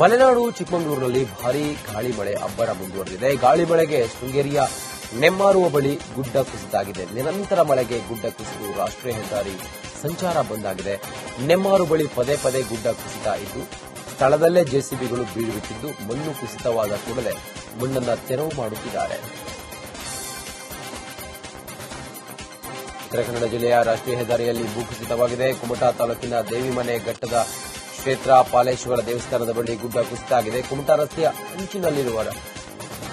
ಮಲೆನಾಡು ಚಿಕ್ಕಮಗಳೂರಿನಲ್ಲಿ ಭಾರೀ ಗಾಳಿ ಮಳೆ ಅಬ್ಬರ ಮುಂದುವರೆದಿದೆ. ಗಾಳಿ ಮಳೆಗೆ ಶೃಂಗೇರಿಯ ನೆಮ್ಮಾರುವ ಬಳಿ ಗುಡ್ಡ ಕುಸಿತಾಗಿದೆ. ನಿರಂತರ ಮಳೆಗೆ ಗುಡ್ಡ ಕುಸಿದು ರಾಷ್ಟ್ರೀಯ ಹೆದ್ದಾರಿ ಸಂಚಾರ ಬಂದ್ ಆಗಿದೆ. ನೆಮ್ಮಾರು ಬಳಿ ಪದೇ ಪದೇ ಗುಡ್ಡ ಕುಸಿತ ಇದ್ದು ಸ್ಥಳದಲ್ಲೇ ಜೆಸಿಬಿಗಳು ಬೀಳುತ್ತಿದ್ದು ಮಣ್ಣು ಕುಸಿತವಾದ ಕೂಡಲೇ ಮಣ್ಣನ್ನು ತೆರವು ಮಾಡುತ್ತಿದ್ದಾರೆ. ಉತ್ತರ ಕನ್ನಡ ಜಿಲ್ಲೆಯ ರಾಷ್ಟ್ರೀಯ ಹೆದ್ದಾರಿಯಲ್ಲಿ ಭೂಕುಸಿತವಾಗಿದೆ. ಕುಮಟಾ ತಾಲೂಕಿನ ದೇವಿಮನೆ ಘಟ್ಟದ ಕ್ಷೇತ್ರ ಪಾಲೇಶ್ವರ ದೇವಸ್ಥಾನದ ಬಳಿ ಗುಡ್ಡ ಕುಸಿತ ಆಗಿದೆ. ಕುಮಟಾ ರಸ್ತೆಯ ಅಂಚಿನಲ್ಲಿರುವ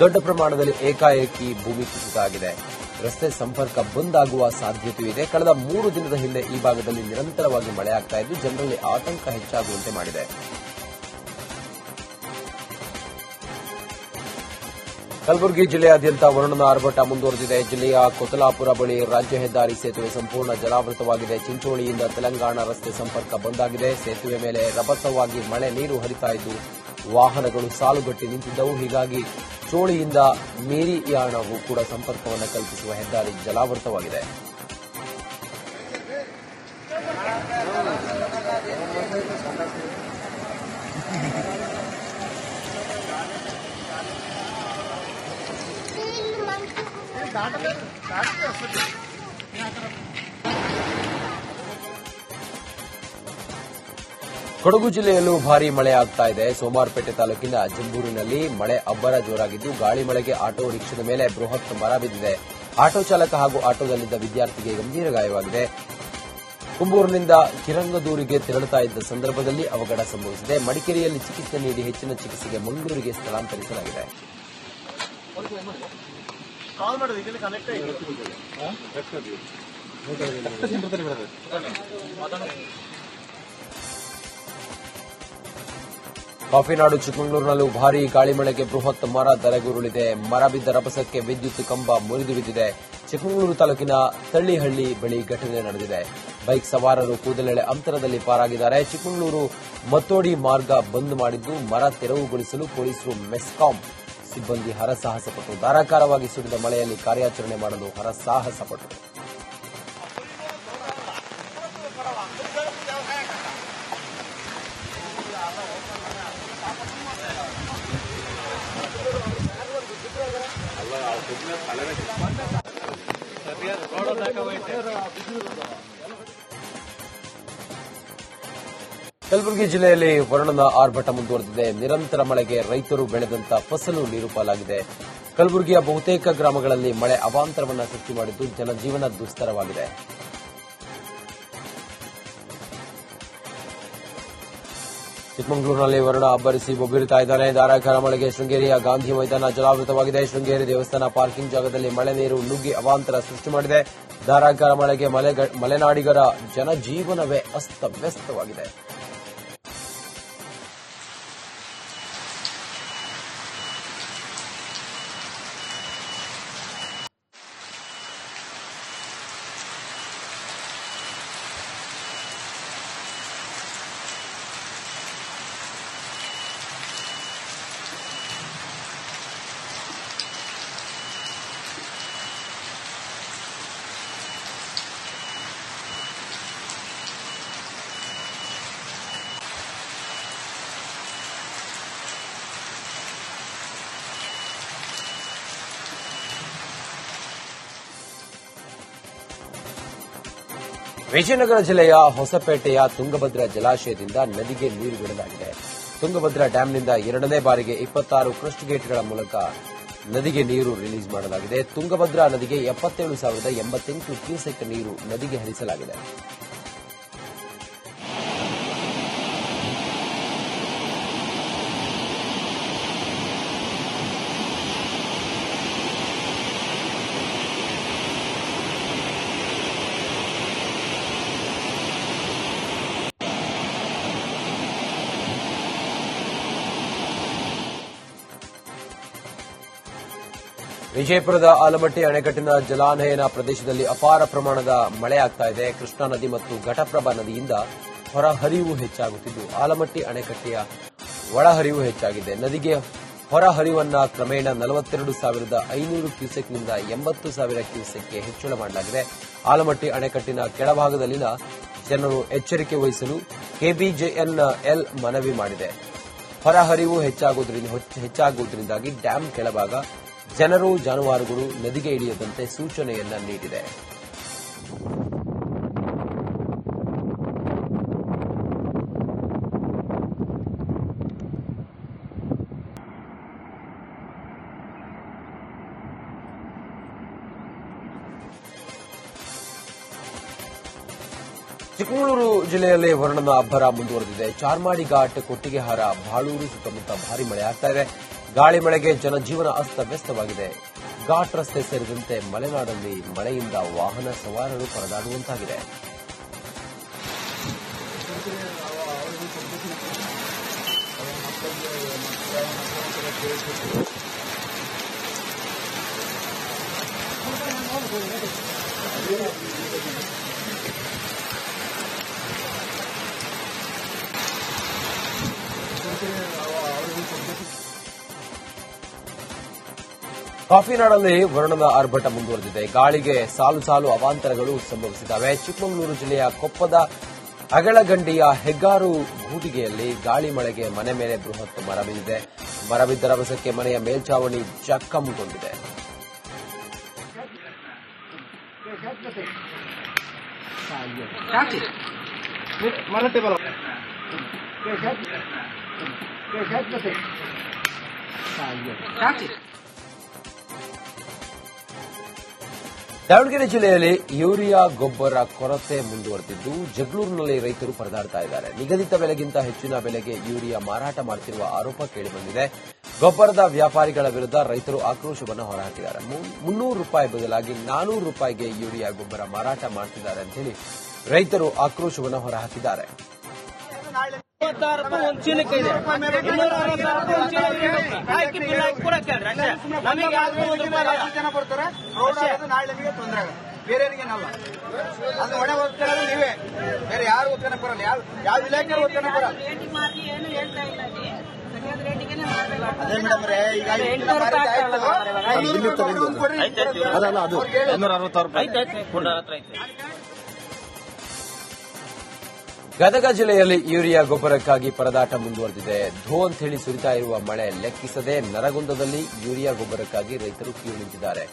ದೊಡ್ಡ ಪ್ರಮಾಣದಲ್ಲಿ ಏಕಾಏಕಿ ಭೂಮಿ ಕುಸಿತ ಆಗಿದೆ. ರಸ್ತೆ ಸಂಪರ್ಕ ಬಂದ್ ಆಗುವ ಸಾಧ್ಯತೆಯೂ ಇದೆ. ಕಳೆದ 3 ದಿನದ ಹಿಂದೆ ಈ ಭಾಗದಲ್ಲಿ ನಿರಂತರವಾಗಿ ಮಳೆಯಾಗ್ತಾ ಇದ್ದು ಜನರಲ್ಲಿ ಆತಂಕ ಹೆಚ್ಚಾಗುವಂತೆ ಮಾಡಿದೆ. ಕಲಬುರಗಿ ಜಿಲ್ಲೆಯಾದ್ಯಂತ ವರುಣನ ಆರ್ಭಟ ಮುಂದುವರೆದಿದೆ. ಜಿಲ್ಲೆಯ ಕೊತಲಾಪುರ ಬಳಿ ರಾಜ್ಯ ಹೆದ್ದಾರಿ ಸೇತುವೆ ಸಂಪೂರ್ಣ ಜಲಾವೃತವಾಗಿದೆ. ಚಿಂಚೋಳಿಯಿಂದ ತೆಲಂಗಾಣ ರಸ್ತೆ ಸಂಪರ್ಕ ಬಂದ್ ಆಗಿದೆ. ಸೇತುವೆ ಮೇಲೆ ರಭಸವಾಗಿ ಮಳೆ ನೀರು ಹರಿತಾ ಇದ್ದು ವಾಹನಗಳು ಸಾಲುಗಟ್ಟಿ ನಿಂತಿದ್ದವು. ಹೀಗಾಗಿ ಚೋಳಿಯಿಂದ ಮೇರಿಯಾಣವು ಕೂಡ ಸಂಪರ್ಕವನ್ನು ಕಲ್ಪಿಸುವ ಹೆದ್ದಾರಿ ಜಲಾವೃತವಾಗಿದೆ. ಕೊಡಗು ಜಿಲ್ಲೆಯಲ್ಲೂ ಭಾರೀ ಮಳೆ ಆಗ್ತಾ ಇದೆ. ಸೋಮಾರಪೇಟೆ ತಾಲೂಕಿನ ಜಂಬೂರಿನಲ್ಲಿ ಮಳೆ ಅಬ್ಬರ ಜೋರಾಗಿದ್ದು ಗಾಳಿ ಮಳೆಗೆ ಆಟೋ ರಿಕ್ಷಾದ ಮೇಲೆ ಬೃಹತ್ ಮರ ಬಿದ್ದಿದೆ. ಆಟೋ ಚಾಲಕ ಹಾಗೂ ಆಟೋದಲ್ಲಿದ್ದ ವಿದ್ಯಾರ್ಥಿಗೆ ಗಂಭೀರ ಗಾಯವಾಗಿದೆ. ಕುಂಬೂರಿನಿಂದ ಕಿರಂಗದೂರಿಗೆ ತೆರಳುತ್ತಾ ಇದ್ದ ಸಂದರ್ಭದಲ್ಲಿ ಅವಘಡ ಸಂಭವಿಸಿದೆ. ಮಡಿಕೇರಿಯಲ್ಲಿ ಚಿಕಿತ್ಸೆ ನೀಡಿ ಹೆಚ್ಚಿನ ಚಿಕಿತ್ಸೆಗೆ ಮಂಗಳೂರಿಗೆ ಸ್ಥಳಾಂತರಿಸಲಾಗಿದೆ. ಕಾಫಿನಾಡು ಚಿಕ್ಕಮಗಳೂರಿನಲ್ಲೂ ಭಾರೀ ಗಾಳಿ ಮಳೆಗೆ ಬೃಹತ್ ಮರ ಧರೆಗುರುಳಿದೆ. ಮರ ಬಿದ್ದ ರಭಸಕ್ಕೆ ವಿದ್ಯುತ್ ಕಂಬ ಮುರಿದು ಬಿದ್ದಿದೆ. ಚಿಕ್ಕಮಗಳೂರು ತಾಲೂಕಿನ ತಳ್ಳಿಹಳ್ಳಿ ಬಳಿ ಘಟನೆ ನಡೆದಿದೆ. ಬೈಕ್ ಸವಾರರು ಕೂದಲೆಳೆ ಅಂತರದಲ್ಲಿ ಪಾರಾಗಿದ್ದಾರೆ. ಚಿಕ್ಕಮಗಳೂರು ಮತ್ತೋಡಿ ಮಾರ್ಗ ಬಂದ್ ಮಾಡಿದ್ದು ಮರ ತೆರವುಗೊಳಿಸಲು ಪೊಲೀಸರು ಮೆಸ್ಕಾಂ ಸಿಬ್ಬಂದಿ ಹರಸಾಹಸಪಟ್ಟರು. ಧಾರಾಕಾರವಾಗಿ ಸುರಿದ ಮಳೆಯಲ್ಲಿ ಕಾರ್ಯಾಚರಣೆ ಮಾಡಲು ಹರಸಾಹಸಪಟ್ಟರು. ಕಲಬುರಗಿ ಜಿಲ್ಲೆಯಲ್ಲಿ ವರುಣನ ಆರ್ಭಟ ಮುಂದುವರೆದಿದೆ. ನಿರಂತರ ಮಳೆಗೆ ರೈತರು ಬೆಳೆದಂತ ಫಸಲು ನೀರುಪಾಲಾಗಿದೆ. ಕಲಬುರಗಿಯ ಬಹುತೇಕ ಗ್ರಾಮಗಳಲ್ಲಿ ಮಳೆ ಅವಾಂತರವನ್ನು ಸೃಷ್ಟಿ ಮಾಡಿದ್ದು ಜನಜೀವನ ದುಸ್ತರವಾಗಿದೆ. ಚಿಕ್ಕಮಗಳೂರಿನಲ್ಲಿ ವರುಣ ಅಬ್ಬರಿಸಿ ಬೊಬ್ಬಿರುತ್ತಾ ಇದ್ದಾನೆ. ಧಾರಾಕಾರ ಮಳೆಗೆ ಶೃಂಗೇರಿಯ ಗಾಂಧಿ ಮೈದಾನ ಜಲಾವೃತವಾಗಿದೆ. ಶೃಂಗೇರಿ ದೇವಸ್ಥಾನ ಪಾರ್ಕಿಂಗ್ ಜಾಗದಲ್ಲಿ ಮಳೆ ನೀರು ನುಗ್ಗಿ ಅವಾಂತರ ಸೃಷ್ಟಿ ಮಾಡಿದೆ. ಧಾರಾಕಾರ ಮಳೆಗೆ ಮಲೆನಾಡಿಗರ ಜನಜೀವನವೇ ಅಸ್ತವ್ಯಸ್ತವಾಗಿದೆ. ವಿಜಯನಗರ ಜಿಲ್ಲೆಯ ಹೊಸಪೇಟೆಯ ತುಂಗಭದ್ರಾ ಜಲಾಶಯದಿಂದ ನದಿಗೆ ನೀರು ಬಿಡಲಾಗಿದೆ. ತುಂಗಭದ್ರಾ ಡ್ಯಾಂನಿಂದ 2ನೇ ಬಾರಿಗೆ 26 ಕ್ರಸ್ಟ್ ಗೇಟ್ಗಳ ಮೂಲಕ ನದಿಗೆ ನೀರು ರಿಲೀಸ್ ಮಾಡಲಾಗಿದೆ. ತುಂಗಭದ್ರಾ ನದಿಗೆ 77,088 ಕ್ಯೂಸೆಕ್ ನೀರು ನದಿಗೆ ಹರಿಸಲಾಗಿದೆ. ವಿಜಯಪುರದ ಆಲಮಟ್ಟಿ ಅಣೆಕಟ್ಟಿನ ಜಲಾನಯನ ಪ್ರದೇಶದಲ್ಲಿ ಅಪಾರ ಪ್ರಮಾಣದ ಮಳೆಯಾಗ್ತಾ ಇದೆ. ಕೃಷ್ಣಾ ನದಿ ಮತ್ತು ಘಟಪ್ರಭಾ ನದಿಯಿಂದ ಹೊರಹರಿವು ಹೆಚ್ಚಾಗುತ್ತಿದ್ದು ಆಲಮಟ್ಟಿ ಅಣೆಕಟ್ಟೆಯ ಒಳಹರಿವು ಹೆಚ್ಚಾಗಿದೆ. ನದಿಗೆ ಹೊರಹರಿವನ್ನು ಕ್ರಮೇಣ 42,500 ಕ್ಯೂಸೆಕ್ನಿಂದ 80,000 ಕ್ಯೂಸೆಕ್ಗೆ ಹೆಚ್ಚಳ ಮಾಡಲಾಗಿದೆ. ಆಲಮಟ್ಟಿ ಅಣೆಕಟ್ಟಿನ ಕೆಳಭಾಗದಲ್ಲಿನ ಜನರು ಎಚ್ಚರಿಕೆ ವಹಿಸಲು ಕೆಬಿಜೆಎನ್ಎಲ್ ಮನವಿ ಮಾಡಿದೆ. ಹೊರಹರಿವು ಹೆಚ್ಚಾಗುವುದರಿಂದಾಗಿ ಡ್ಯಾಂ ಕೆಳಭಾಗ ಜನರು ಜಾನುವಾರುಗಳು ನದಿಗೆ ಇಳಿಯದಂತೆ ಸೂಚನೆಯನ್ನ ನೀಡಿದೆ. ಚಿಕ್ಕಮಗಳೂರು ಜಿಲ್ಲೆಯಲ್ಲಿ ವರುಣನ ಅಬ್ಬರ ಮುಂದುವರೆದಿದೆ. ಚಾರ್ಮಾಡಿ ಘಾಟ್, ಕೊಟ್ಟಿಗೆಹಾರ, ಬಾಳೂರು ಸುತ್ತಮುತ್ತ ಭಾರೀ ಮಳೆ ಆಗ್ತಾ ಇದೆ. ಗಾಳಿ ಮಳೆಗೆ ಜನಜೀವನ ಅಸ್ತವ್ಯಸ್ತವಾಗಿದೆ. ಘಾಟ್ ರಸ್ತೆ ಸೇರಿದಂತೆ ಮಲೆನಾಡಲ್ಲಿ ಮಳೆಯಿಂದ ವಾಹನ ಸವಾರರು ಪರದಾಡುವಂತಾಗಿದೆ. ಕಾಫಿನಾಡಲ್ಲಿ ವರುಣದ ಆರ್ಭಟ ಮುಂದುವರೆದಿದೆ. ಗಾಳಿಗೆ ಸಾಲು ಸಾಲು ಅವಾಂತರಗಳು ಸಂಭವಿಸಿದ್ದಾವೆ. ಚಿಕ್ಕಮಗಳೂರು ಜಿಲ್ಲೆಯ ಕೊಪ್ಪದ ಅಗಳಗಂಡಿಯ ಹೆಗ್ಗಾರು ಗೂಟಿಗೆಯಲ್ಲಿ ಗಾಳಿ ಮಳೆಗೆ ಮನೆ ಮೇಲೆ ಬೃಹತ್ ಮರ ಬಿದ್ದಿದೆ. ಮರ ಬಿದ್ದ ರಭಸಕ್ಕೆ ಮನೆಯ ಮೇಲ್ಚಾವಣಿ ಜಖಂಗೊಂಡಿದೆ. ದಾವಣಗೆರೆ ಜಿಲ್ಲೆಯಲ್ಲಿ ಯೂರಿಯಾ ಗೊಬ್ಬರ ಕೊರತೆ ಮುಂದುವರೆದಿದ್ದು ಜಗಳೂರಿನಲ್ಲಿ ರೈತರು ಪರದಾಡ್ತಾ ಇದ್ದಾರೆ. ನಿಗದಿತ ಬೆಲೆಗಿಂತ ಹೆಚ್ಚಿನ ಬೆಲೆಗೆ ಯೂರಿಯಾ ಮಾರಾಟ ಮಾಡುತ್ತಿರುವ ಆರೋಪ ಕೇಳಿಬಂದಿದೆ. ಗೊಬ್ಬರದ ವ್ಯಾಪಾರಿಗಳ ವಿರುದ್ಧ ರೈತರು ಆಕ್ರೋಶವನ್ನು ಹೊರಹಾಕಿದ್ದಾರೆ. ₹300 ಬದಲಾಗಿ ₹400ಗೆ ಯೂರಿಯಾ ಗೊಬ್ಬರ ಮಾರಾಟ ಮಾಡುತ್ತಿದ್ದಾರೆ ಅಂತ ಹೇಳಿ ರೈತರು ಆಕ್ರೋಶವನ್ನು ಹೊರಹಾಕಿದ್ದಾರೆ. ₹56 ಒಂದು ಚೀಲಕ್ಕೆ ಇದೆ. ಜನ ಬರ್ತಾರೆ. ನಾಳೆ ನಿಮಗೆ ತೊಂದರೆ ಆಗುತ್ತೆ, ಬೇರೆಯವರಿಗೇನಲ್ಲ. ಅದು ಹೊಣೆ ಹೋಗ್ತಿರೋದು ನೀವೇ, ಬೇರೆ ಯಾರು ಓದ್ತಾನೆ ಬರಲ್ಲ. ಯಾವ ಇಲಾಖೆ ಓದ್ತಾನೆ ಬರಲ್ಲ. ಅದೇ ಮೇಡಮ್ ರೇ, ಈಗ ಗದಗ ಜಿಲ್ಲೆಯಲ್ಲಿ ಯೂರಿಯಾ ಗೊಬ್ಬರಕ್ಕಾಗಿ ಪರದಾಟ ಮುಂದುವರೆದಿದೆ. ಧೋ ಅಂತ ಹೇಳಿ ಸುರಿತಾ ಇರುವ ಮಳೆ ಲೆಕ್ಕಿಸದೆ ನರಗುಂದದಲ್ಲಿ ಯೂರಿಯಾ ಗೊಬ್ಬರಕ್ಕಾಗಿ ರೈತರು ಕ್ಯೂ ನಿಂತಿದ್ದಾರೆ.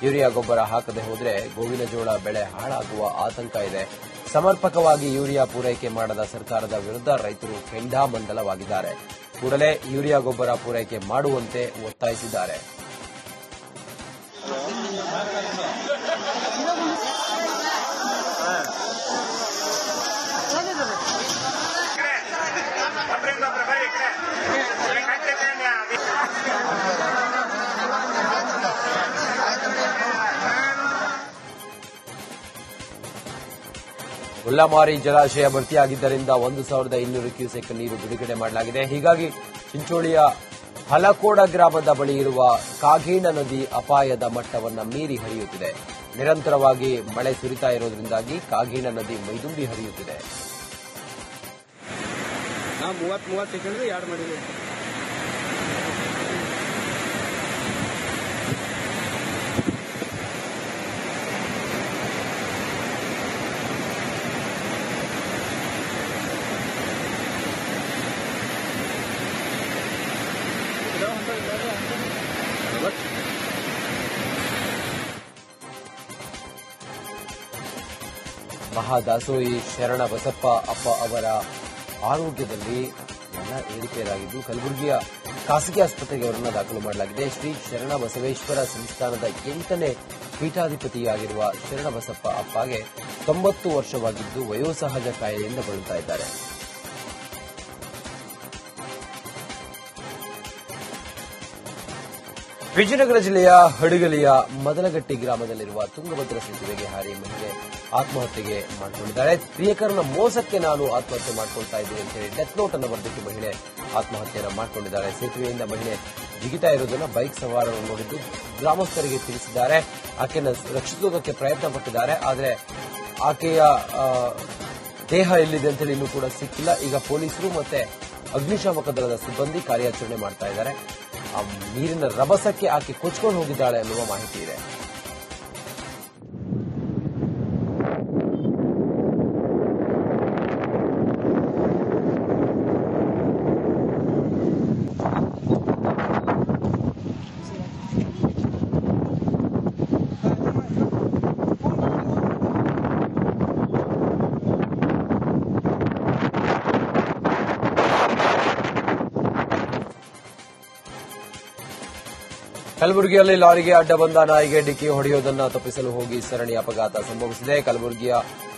ಯೂರಿಯಾ ಗೊಬ್ಬರ ಹಾಕದೆ ಹೋದರೆ ಗೋವಿನ ಜೋಳ ಬೆಳೆ ಹಾಳಾಗುವ ಆತಂಕ ಇದೆ. ಸಮರ್ಪಕವಾಗಿ ಯೂರಿಯಾ ಪೂರೈಕೆ ಮಾಡದ ಸರ್ಕಾರದ ವಿರುದ್ಧ ರೈತರು ಕೆಂಡಾಮಂಡಲವಾಗಿದ್ದಾರೆ. ಕೂಡಲೇ ಯೂರಿಯಾ ಗೊಬ್ಬರ ಪೂರೈಕೆ ಮಾಡುವಂತೆ ಒತ್ತಾಯಿಸಿದ್ದಾರೆ. ಉಳ್ಳಮಾರಿ ಜಲಾಶಯ ಭರ್ತಿಯಾಗಿದ್ದರಿಂದ 1200 ಕ್ಯೂಸೆಕ್ ನೀರು ಬಿಡುಗಡೆ ಮಾಡಲಾಗಿದೆ. ಹೀಗಾಗಿ ಚಿಂಚೋಳಿಯ ಹಲಕೋಡ ಗ್ರಾಮದ ಬಳಿ ಇರುವ ಕಾಗೇಣ ನದಿ ಅಪಾಯದ ಮಟ್ಟವನ್ನು ಮೀರಿ ಹರಿಯುತ್ತಿದೆ. ನಿರಂತರವಾಗಿ ಮಳೆ ಸುರಿತಾ ಇರೋದ್ರಿಂದಾಗಿ ಕಾಗೇಣ ನದಿ ಮೈದುಂಬಿ ಹರಿಯುತ್ತಿದೆ. 30 ಸೆಕೆಂಡ್ ಯಾಡ್ ಮಾಡಿದೆ. ಮಹಾದಾಸೋಹಿ ಶರಣ ಬಸಪ್ಪ ಅಪ್ಪ ಅವರ ಆರೋಗ್ಯದಲ್ಲಿ ಎಲ್ಲ ಏರುಪೇರಾಗಿದ್ದು ಕಲಬುರಗಿಯ ಖಾಸಗಿ ಆಸ್ಪತ್ರೆಗೆ ಅವರನ್ನು ದಾಖಲು ಮಾಡಲಾಗಿದೆ. ಶ್ರೀ ಶರಣ ಬಸವೇಶ್ವರ ಸಂಸ್ಥಾನದ 8ನೇ ಪೀಠಾಧಿಪತಿಯಾಗಿರುವ ಶರಣಬಸಪ್ಪ ಅಪ್ಪಗೆ 90 ವರ್ಷವಾಗಿದ್ದು ವಯೋಸಹಜ ಕಾಯಿಲೆಯಿಂದ ಬಳಲುತ್ತಾ ಇದ್ದಾರೆ. ವಿಜಯನಗರ ಜಿಲ್ಲೆಯ ಹಡಗಲಿಯ ಮದಲಗಟ್ಟಿ ಗ್ರಾಮದಲ್ಲಿರುವ ತುಂಗಭದ್ರಾ ಸೇತುವೆಗೆ ಹಾರಿ ಮಹಿಳೆ ಆತ್ಮಹತ್ಯೆಗೆ ಮಾಡಿಕೊಂಡಿದ್ದಾಳೆ. ಪ್ರಿಯಕರನ ಮೋಸಕ್ಕೆ ನಾನು ಆತ್ಮಹತ್ಯೆ ಮಾಡಿಕೊಳ್ತಾ ಇದ್ದೀನಿ ಅಂತ ಹೇಳಿ ಡೆತ್ ನೋಟ್ ಅನ್ನು ಬರೆದಿಟ್ಟು ಮಹಿಳೆ ಆತ್ಮಹತ್ಯೆಯನ್ನು ಮಾಡಿಕೊಂಡಿದ್ದಾಳೆ. ಸೇತುವೆಯಿಂದ ಮಹಿಳೆ ಜಿಗಿತಾ ಇರುವುದನ್ನು ಬೈಕ್ ಸವಾರರು ನೋಡಿದ್ದು ಗ್ರಾಮಸ್ಥರಿಗೆ ತಿಳಿಸಿದ್ದಾರೆ. ಆಕೆಯನ್ನು ರಕ್ಷಿಸುವುದಕ್ಕೆ ಪ್ರಯತ್ನ ಪಟ್ಟಿದ್ದಾರೆ. ಆದರೆ ಆಕೆಯ ದೇಹ ಎಲ್ಲಿದೆ ಅಂತ ಹೇಳಿ ಇನ್ನೂ ಕೂಡ ಸಿಕ್ಕಿಲ್ಲ. ಈಗ ಪೊಲೀಸರು ಮತ್ತೆ ಅಗ್ನಿಶಾಮಕ ದಳದ ಸಿಬ್ಬಂದಿ ಕಾರ್ಯಾಚರಣೆ ಮಾಡ್ತಾ ಇದ್ದಾರೆ. ಆ ನೀರಿನ ರಭಸಕ್ಕೆ ಆಕೆ ಕೊಚ್ಕೊಂಡು ಹೋಗಿದ್ದಾಳೆ ಅನ್ನುವ ಮಾಹಿತಿ ಇದೆ. ಕಲಬುರಗಿಯಲ್ಲಿ ಲಾರಿಗೆ ಅಡ್ಡ ಬಂದ ನಾಯಿಗೆ ಡಿಕ್ಕಿ ಹೊಡೆಯುವುದನ್ನು ತಪ್ಪಿಸಲು ಹೋಗಿ ಸರಣಿ ಅಪಘಾತ ಸಂಭವಿಸಿದೆ. ಕಲಬುರಗಿಯ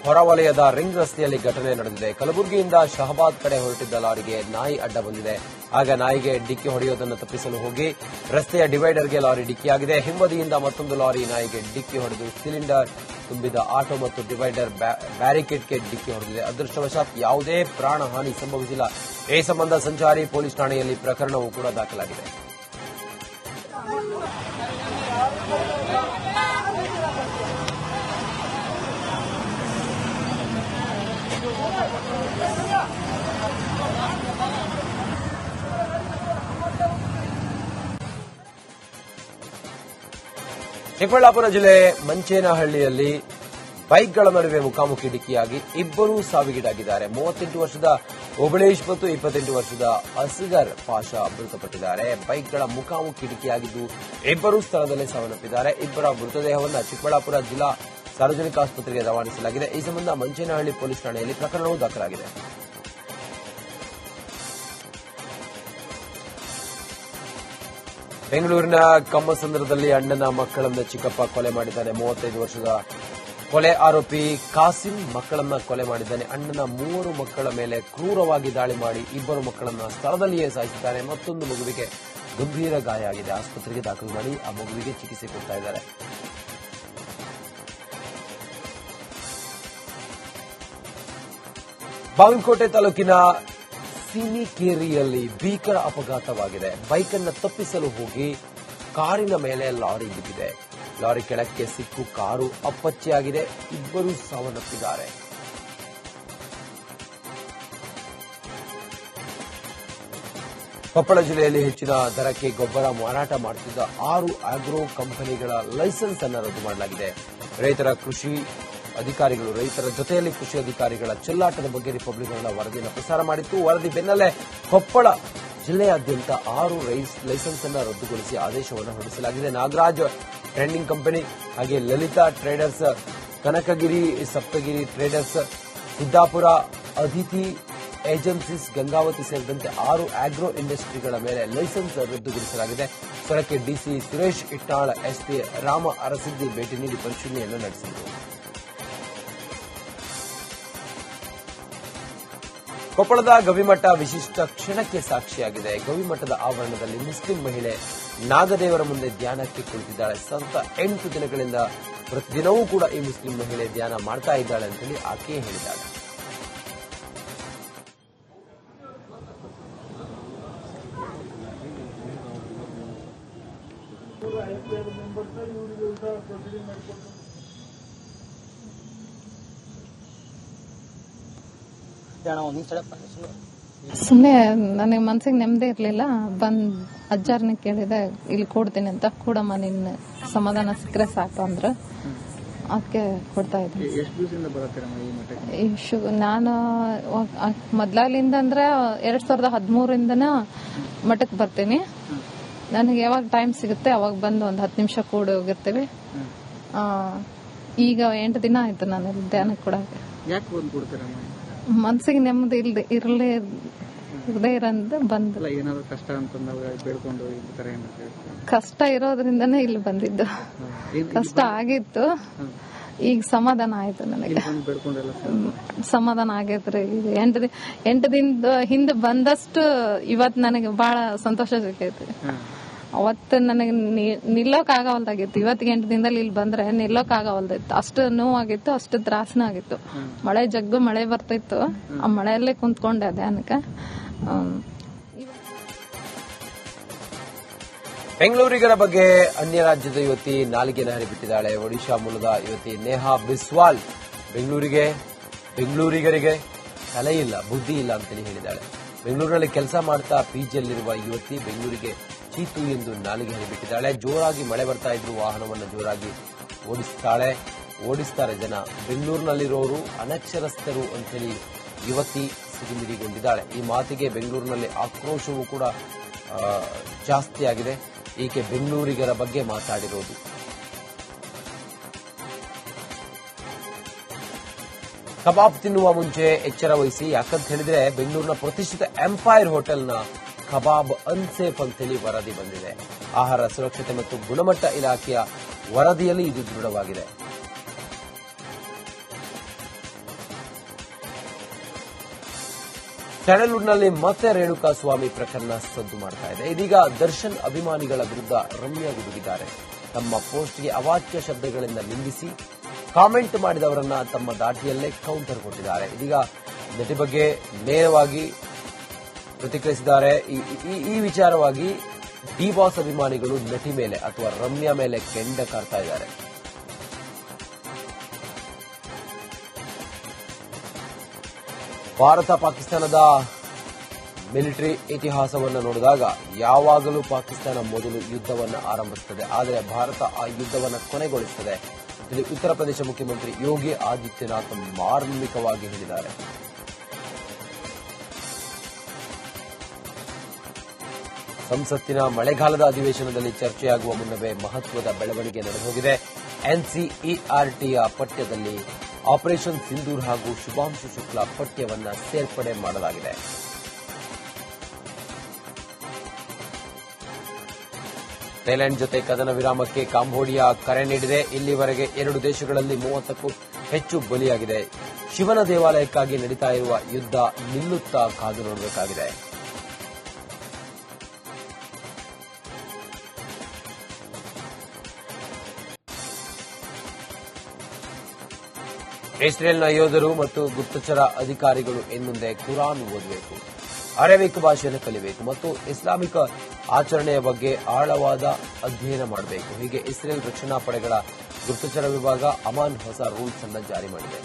ಹೊರವಲಯದ ರಿಂಗ್ ರಸ್ತೆಯಲ್ಲಿ ಘಟನೆ ನಡೆದಿದೆ. ಕಲಬುರಗಿಯಿಂದ ಶಹಬಾದ್ ಕಡೆ ಹೊರಟಿದ್ದ ಲಾರಿಗೆ ನಾಯಿ ಅಡ್ಡ ಬಂದಿದೆ. ಆಗ ನಾಯಿಗೆ ಡಿಕ್ಕಿ ಹೊಡೆಯುವುದನ್ನು ತಪ್ಪಿಸಲು ಹೋಗಿ ರಸ್ತೆಯ ಡಿವೈಡರ್ಗೆ ಲಾರಿ ಡಿಕ್ಕಿಯಾಗಿದೆ. ಹಿಂಬದಿಯಿಂದ ಮತ್ತೊಂದು ಲಾರಿ ನಾಯಿಗೆ ಡಿಕ್ಕಿ ಹೊಡೆದು ಸಿಲಿಂಡರ್ ತುಂಬಿದ ಆಟೋ ಮತ್ತು ಡಿವೈಡರ್ ಬ್ಯಾರಿಕೇಡ್ಗೆ ಡಿಕ್ಕಿ ಹೊಡೆದಿದೆ. ಅದೃಷ್ಟವಶಾತ್ ಯಾವುದೇ ಪ್ರಾಣ ಹಾನಿ ಸಂಭವಿಸಿಲ್ಲ. ಈ ಸಂಬಂಧ ಸಂಚಾರಿ ಪೊಲೀಸ್ ಠಾಣೆಯಲ್ಲಿ ಪ್ರಕರಣವೂ ಕೂಡ ದಾಖಲಾಗಿದೆ. ಚಿಕ್ಕಬಳ್ಳಾಪುರ ಜಿಲ್ಲೆ ಮಂಚೇನಹಳ್ಳಿಯಲ್ಲಿ ಬೈಕ್ಗಳ ನಡುವೆ ಮುಖಾಮುಖಿ ಡಿಕ್ಕಿಯಾಗಿ ಇಬ್ಬರು ಸಾವಿಗೀಡಾಗಿದ್ದಾರೆ. 38 ವರ್ಷದ ಓಬಳೇಶ್ ಮತ್ತು 28 ವರ್ಷದ ಅಸ್ಗರ್ ಪಾಷಾ ಮೃತಪಟ್ಟಿದ್ದಾರೆ. ಬೈಕ್ಗಳ ಮುಖಾಮುಖಿ ಡಿಕ್ಕಿಯಾಗಿದ್ದು ಇಬ್ಬರು ಸ್ಥಳದಲ್ಲೇ ಸಾವನ್ನಪ್ಪಿದ್ದಾರೆ. ಇಬ್ಬರ ಮೃತದೇಹವನ್ನು ಚಿಕ್ಕಬಳ್ಳಾಪುರ ಜಿಲ್ಲಾ ಸಾರ್ವಜನಿಕ ಆಸ್ಪತ್ರೆಗೆ ರವಾನಿಸಲಾಗಿದೆ. ಈ ಸಂಬಂಧ ಮಂಚೇನಹಳ್ಳಿ ಪೊಲೀಸ್ ಠಾಣೆಯಲ್ಲಿ ಪ್ರಕರಣವೂ ದಾಖಲಾಗಿದೆ. ಬೆಂಗಳೂರಿನ ಕಮ್ಮಸಂದ್ರದಲ್ಲಿ ಅಣ್ಣನ ಮಕ್ಕಳನ್ನ ಚಿಕ್ಕಪ್ಪ ಕೊಲೆ ಮಾಡಿದ್ದಾನೆ. 35 ವರ್ಷದ ಕೊಲೆ ಆರೋಪಿ ಕಾಸಿಂ ಮಕ್ಕಳನ್ನ ಕೊಲೆ ಮಾಡಿದ್ದಾನೆ. ಅಣ್ಣನ 3 ಮಕ್ಕಳ ಮೇಲೆ ಕ್ರೂರವಾಗಿ ದಾಳಿ ಮಾಡಿ ಇಬ್ಬರು ಮಕ್ಕಳನ್ನ ಸ್ಥಳದಲ್ಲಿಯೇ ಸಾಯಿಸಿದ್ದಾನೆ. ಮತ್ತೊಂದು ಮಗುವಿಗೆ ಗಂಭೀರ ಗಾಯ ಆಗಿದೆ. ಆಸ್ಪತ್ರೆಗೆ ದಾಖಲು ಮಾಡಿ ಆ ಮಗುವಿಗೆ ಚಿಕಿತ್ಸೆ ಕೊಡ್ತಾ ಇದ್ದಾರೆ. ಬಾಗಲಕೋಟೆ ತಾಲೂಕಿನ ಸಿನಿಕೇರಿಯಲ್ಲಿ ಭೀಕರ ಅಪಘಾತವಾಗಿದೆ. ಬೈಕನ್ನು ತಪ್ಪಿಸಲು ಹೋಗಿ ಕಾರಿನ ಮೇಲೆ ಲಾರಿ ಬಿದ್ದಿದೆ. ಲಾರಿ ಕೆಳಕ್ಕೆ ಸಿಕ್ಕು ಕಾರು ಅಪ್ಪಚ್ಚಿಯಾಗಿದೆ. ಇಬ್ಬರು ಸಾವನ್ನಪ್ಪಿದ್ದಾರೆ. ಕೊಪ್ಪಳ ಜಿಲ್ಲೆಯಲ್ಲಿ ಹೆಚ್ಚಿನ ದರಕ್ಕೆ ಗೊಬ್ಬರ ಮಾರಾಟ ಮಾಡುತ್ತಿದ್ದ 6 ಆಗ್ರೋ ಕಂಪನಿಗಳ ಲೈಸೆನ್ಸ್ ಅನ್ನು ರದ್ದು ಮಾಡಲಾಗಿದೆ. ರೈತರ ಜೊತೆಯಲ್ಲಿ ಕೃಷಿ ಅಧಿಕಾರಿಗಳ ಚೆಲ್ಲಾಟದ ಬಗ್ಗೆ ರಿಪಬ್ಲಿಕ್ ಕನ್ನಡ ವರದಿಯನ್ನು ಪ್ರಸಾರ ಮಾಡಿತ್ತು. ವರದಿ ಬೆನ್ನಲ್ಲೇ ಕೊಪ್ಪಳ ಜಿಲ್ಲೆಯಾದ್ಯಂತ 6 ಲೈಸೆನ್ಸ್ ಅನ್ನು ರದ್ದುಗೊಳಿಸಿ ಆದೇಶವನ್ನು ಹೊರಡಿಸಲಾಗಿದೆ. ನಾಗರಾಜ್ ಟ್ರೇಡಿಂಗ್ ಕಂಪನಿ, ಹಾಗೆ Lalitha traders, Kanakagiri Saptagiri traders, Siddapura Aditi agencies, Gangavathi ಸೇರಿದಂತೆ 6 ಆಗ್ರೋ ಇಂಡಸ್ಟ್ರಿಗಳ ಮೇಲೆ ಲೈಸೆನ್ಸ್ ರದ್ದುಗೊಳಿಸಲಾಗಿದೆ. ಸ್ಥಳಕ್ಕೆ ಡಿಸಿ ಸುರೇಶ್ ಇಟ್ನಾಳ್, ಎಸ್ಪಿ ರಾಮ ಅರಸಿದ್ದಿ ಭೇಟಿ ನೀಡಿ ಪರಿಶೀಲನೆಯನ್ನು ನಡೆಸಿದರು. ಕೊಪ್ಪಳದ ಗವಿಮಠ ವಿಶಿಷ್ಟ ಕ್ಷಣಕ್ಕೆ ಸಾಕ್ಷಿಯಾಗಿದೆ. ಗವಿಮಠದ ಆವರಣದಲ್ಲಿ ಮುಸ್ಲಿಂ ಮಹಿಳೆ ನಾಗದೇವರ ಮುಂದೆ ಧ್ಯಾನಕ್ಕೆ ಕುಳಿತಿದ್ದಾಳೆ. ಸತತ 8 ದಿನಗಳಿಂದ ಪ್ರತಿದಿನವೂ ಕೂಡ ಈ ಮುಸ್ಲಿಂ ಮಹಿಳೆ ಧ್ಯಾನ ಮಾಡ್ತಾ ಇದ್ದಾಳೆ ಅಂತೇಳಿ ಆಕೆ ಹೇಳಿದ್ದಾಳೆ. ಸುಮ್ಮನೆ ನನಗೆ ಮನ್ಸಿಗೆ ನೆಮ್ಮದಿ ಇರಲಿಲ್ಲ. ಅಜ್ಜಾರನ್ನ ಕೇಳಿದೆ, ಇಲ್ಲಿ ಕೊಡ್ತೀನಿ ಅಂತ. ಕೂಡಮ್ಮ ನಿನ್ನ ಸಮಾಧಾನ ಸಿಕ್ಕರೆ ಸಾಕು ಅಂದ್ರೆ ಅದಕ್ಕೆ ಕೊಡ್ತಾ ಇದ್ದೀನಿ. ನಾನು ಮೊದ್ಲಾಗ್ಲಿಂದ ಅಂದ್ರೆ 2013 ಮಠಕ್ಕೆ ಬರ್ತೀನಿ. ನನಗೆ ಯಾವಾಗ ಟೈಮ್ ಸಿಗುತ್ತೆ ಅವಾಗ ಬಂದು ಒಂದು 10 ನಿಮಿಷ ಕೂಡಿ ಹೋಗಿರ್ತೀವಿ. ಈಗ 8 ದಿನ ಆಯ್ತು ನಾನು ಧ್ಯಾನಕ್ಕೆ ಕೊಡಕ್ಕೆ. ಮನ್ಸಿಗೆ ನೆಮ್ಮದಿ ಇರದೇ ಇರಂದ ಬಂದು ಕಷ್ಟ ಇರೋದ್ರಿಂದನೇ ಇಲ್ಲಿ ಬಂದಿದ್ದು. ಕಷ್ಟ ಆಗಿತ್ತು, ಈಗ ಸಮಾಧಾನ ಆಯ್ತು. ನನಗೆ ಸಮಾಧಾನ ಆಗೈತ್ರಿ. 8 ದಿನದ ಹಿಂದೆ ಬಂದಷ್ಟು ಇವತ್ತು ನನಗೆ ಬಹಳ ಸಂತೋಷ ಸಿಕ್ಕೈತಿ. ಅವತ್ತು ನನಗೆ ನಿಲ್ಲೋಕ್ ಆಗವಲ್ದಾಗಿತ್ತು. ಇವತ್ತಿಗೆ 8 ದಿನದಲ್ಲಿ ಇಲ್ಲಿ ಬಂದ್ರೆ ನಿಲ್ಲೋಕ್ ಆಗವಲ್ದಿತ್ತು. ಅಷ್ಟು ನೋವಾಗಿತ್ತು, ಅಷ್ಟು ತ್ರಾಸನ ಆಗಿತ್ತು. ಮಳೆ ಬರ್ತಿತ್ತು. ಆ ಮಳೆಯಲ್ಲೇ ಕುಂತ್ಕೊಂಡೆ ಧ್ಯಾನಕ್ಕೆ. ಬೆಂಗಳೂರಿಗರ ಬಗ್ಗೆ ಅನ್ಯ ರಾಜ್ಯದ ಯುವತಿ ನಾಲಿಗೆನ ಹರಿಬಿಟ್ಟಿದ್ದಾಳೆ. ಒಡಿಶಾ ಮೂಲದ ಯುವತಿ ನೇಹಾ ಬಿಸ್ವಾಲ್ ಬೆಂಗಳೂರಿಗರಿಗೆ ತಲೆ ಇಲ್ಲ, ಬುದ್ಧಿ ಇಲ್ಲ ಅಂತೇಳಿ ಹೇಳಿದ್ದಾಳೆ. ಬೆಂಗಳೂರಿನಲ್ಲಿ ಕೆಲಸ ಮಾಡ್ತಾ ಪಿಜಿಯಲ್ಲಿರುವ ಯುವತಿ ಬೆಂಗಳೂರಿಗೆ ಚೀತು ಎಂದು ನಾಲಿಗೆ ಹರಿಬಿಟ್ಟಿದ್ದಾಳೆ. ಜೋರಾಗಿ ಮಳೆ ಬರ್ತಾ ಇದ್ರು ವಾಹನವನ್ನು ಜೋರಾಗಿ ಓಡಿಸ್ತಾರೆ ಜನ. ಬೆಂಗಳೂರಿನಲ್ಲಿರೋರು ಅನಕ್ಷರಸ್ಥರು ಅಂತೇಳಿ ಯುವತಿ ಸಿಡಿಮಿಡಿಗೊಂಡಿದ್ದಾಳೆ. ಈ ಮಾತಿಗೆ ಬೆಂಗಳೂರಿನಲ್ಲಿ ಆಕ್ರೋಶವೂ ಕೂಡ ಜಾಸ್ತಿ ಆಗಿದೆ. ಈಕೆ ಬೆಂಗಳೂರಿಗರ ಬಗ್ಗೆ ಮಾತಾಡಿರೋದು. ಕಬಾಬ್ ತಿನ್ನುವ ಮುಂಚೆ ಎಚ್ಚರ ವಹಿಸಿ, ಯಾಕಂತ ಹೇಳಿದ್ರೆ ಬೆಂಗಳೂರಿನ ಪ್ರತಿಷ್ಠಿತ ಎಂಪೈರ್ ಹೋಟೆಲ್ನ ಕಬಾಬ್ ಅನ್ಸೇಫ್ ಅಂತೇಳಿ ವರದಿ ಬಂದಿದೆ. ಆಹಾರ ಸುರಕ್ಷತೆ ಮತ್ತು ಗುಣಮಟ್ಟ ಇಲಾಖೆಯ ವರದಿಯಲ್ಲಿ ಇದು ದೃಢವಾಗಿದೆ. ಸ್ಯಾಂಡಲ್ವುಡ್ನಲ್ಲಿ ಮತ್ತೆ ರೇಣುಕಾ ಸ್ವಾಮಿ ಪ್ರಕರಣ ಸದ್ದು ಮಾಡ್ತಾ ಇದೆ. ಇದೀಗ ದರ್ಶನ್ ಅಭಿಮಾನಿಗಳ ವಿರುದ್ಧ ರಮ್ಯಾ ಗುಡುಗಿದ್ದಾರೆ. ತಮ್ಮ ಪೋಸ್ಟ್ಗೆ ಅವಾಚ್ಯ ಶಬ್ದಗಳಿಂದ ನಿಂದಿಸಿ ಕಾಮೆಂಟ್ ಮಾಡಿದವರನ್ನ ತಮ್ಮ ದಾಟಿಯಲ್ಲೇ ಕೌಂಟರ್ ಕೊಟ್ಟಿದ್ದಾರೆ. ಇದೀಗ ನಟಿ ಬಗ್ಗೆ ನೇರವಾಗಿ ಪ್ರತಿಕ್ರಿಯಿಸಿದ್ದಾರೆ. ಈ ವಿಚಾರವಾಗಿ ಡಿ ಬಾಸ್ ಅಭಿಮಾನಿಗಳು ನಟಿ ಮೇಲೆ ಅಥವಾ ರಮ್ಯಾ ಮೇಲೆ ಕೆಂಡ ಕಾರ್ತಾ ಇದ್ದಾರೆ. ಭಾರತ ಪಾಕಿಸ್ತಾನದ ಮಿಲಿಟರಿ ಇತಿಹಾಸವನ್ನು ನೋಡಿದಾಗ ಯಾವಾಗಲೂ ಪಾಕಿಸ್ತಾನ ಮೊದಲು ಯುದ್ಧವನ್ನು ಆರಂಭಿಸುತ್ತದೆ, ಆದರೆ ಭಾರತ ಆ ಯುದ್ಧವನ್ನು ಕೊನೆಗೊಳಿಸುತ್ತದೆ. ಇಲ್ಲಿ ಉತ್ತರ ಪ್ರದೇಶ ಮುಖ್ಯಮಂತ್ರಿ ಯೋಗಿ ಆದಿತ್ಯನಾಥ್ ಮಾರ್ಮಿಕವಾಗಿ ಹೇಳಿದ್ದಾರೆ. ಸಂಸತ್ತಿನ ಮಳೆಗಾಲದ ಅಧಿವೇಶನದಲ್ಲಿ ಚರ್ಚೆಯಾಗುವ ಮುನ್ನವೇ ಮಹತ್ವದ ಬೆಳವಣಿಗೆ ನಡೆದುಹೋಗಿದೆ. ಎನ್ಸಿಇಆರ್ಟಿಯ ಪಠ್ಯದಲ್ಲಿ ಆಪರೇಷನ್ ಸಿಂಧೂರ್ ಹಾಗೂ ಶುಭಾಂಶು ಶುಕ್ಲಾ ಪಠ್ಯವನ್ನು ಸೇರ್ಪಡೆ ಮಾಡಲಾಗಿದೆ. ಥೈಲ್ಯಾಂಡ್ ಜೊತೆ ಕದನ ವಿರಾಮಕ್ಕೆ ಕಾಂಬೋಡಿಯಾ ಕರೆ ನೀಡಿದೆ. ಇಲ್ಲಿವರೆಗೆ 2 ದೇಶಗಳಲ್ಲಿ 30ಕ್ಕೂ ಹೆಚ್ಚು ಬಲಿಯಾಗಿದೆ. ಶಿವನ ದೇವಾಲಯಕ್ಕಾಗಿ ನಡೀತಾ ಇರುವ ಯುದ್ಧ ನಿಲ್ಲುತ್ತಾ ಕಾದು ನೋಡಬೇಕಾಗಿದೆ. ಇಸ್ರೇಲ್ನ ಯೋಧರು ಮತ್ತು ಗುಪ್ತಚರ ಅಧಿಕಾರಿಗಳು ಇನ್ಮುಂದೆ ಕುರಾನ್ ಓದಬೇಕು, ಅರೇಬಿಕ್ ಭಾಷೆಯನ್ನು ಕಲಿಯಬೇಕು ಮತ್ತು ಇಸ್ಲಾಮಿಕ್ ಆಚರಣೆಯ ಬಗ್ಗೆ ಆಳವಾದ ಅಧ್ಯಯನ ಮಾಡಬೇಕು. ಹೀಗೆ ಇಸ್ರೇಲ್ ರಕ್ಷಣಾ ಪಡೆಗಳ ಗುಪ್ತಚರ ವಿಭಾಗ ಅಮಾನ್ ಹೊಸ ರೂಲ್ಸ್ ಅನ್ನು ಜಾರಿ ಮಾಡಿದೆ.